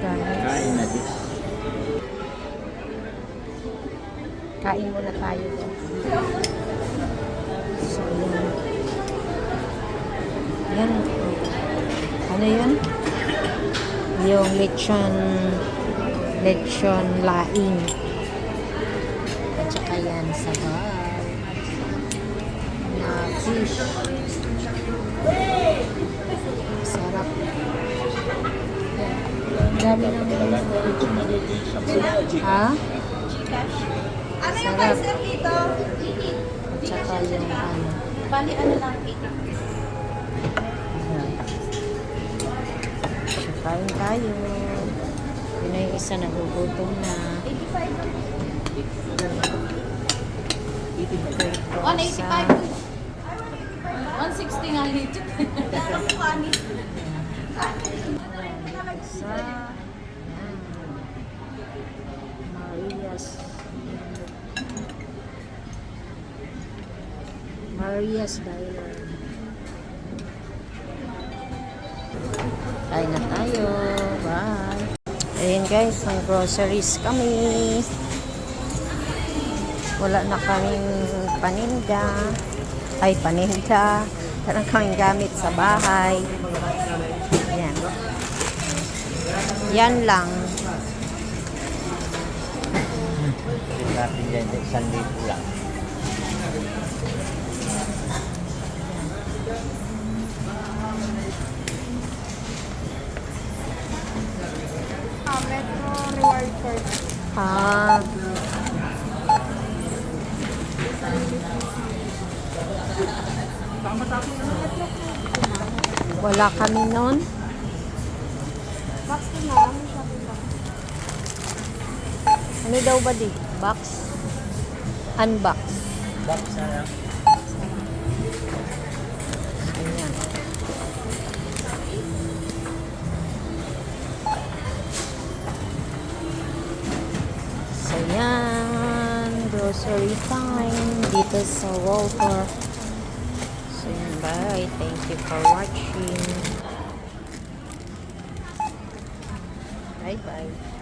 guys. Kain na this. Kain muna tayo guys. So, yan. Ano yun? Yung lechon laing. At saka yan, sabaw. Na fish. Sarap. Dami ng ha? Ano yung kaiser dito? At saka yung ano. Bali, ano lang, 80. So, kain tayo. Yun na yung isa nagugutom na. 185. 160 nga legit. Kaya ko ani. Isa. Maria's Diner. Kain na tayo. Bye. Ayun guys, ang groceries kami. Wala na kaming paninda. Ay, paninda. Wala na kaming gamit sa bahay. Yan. Yan lang. Natin dyan, 1,000 lang. Metro reward card. Ah. Wala kami nun. Box ko na. Ano daw ba di? Box? Unbox. Box na lang. Ayan. So yan. Grocery time. Dito sa Walter. So yan. Bye. Thank you for watching. Bye bye.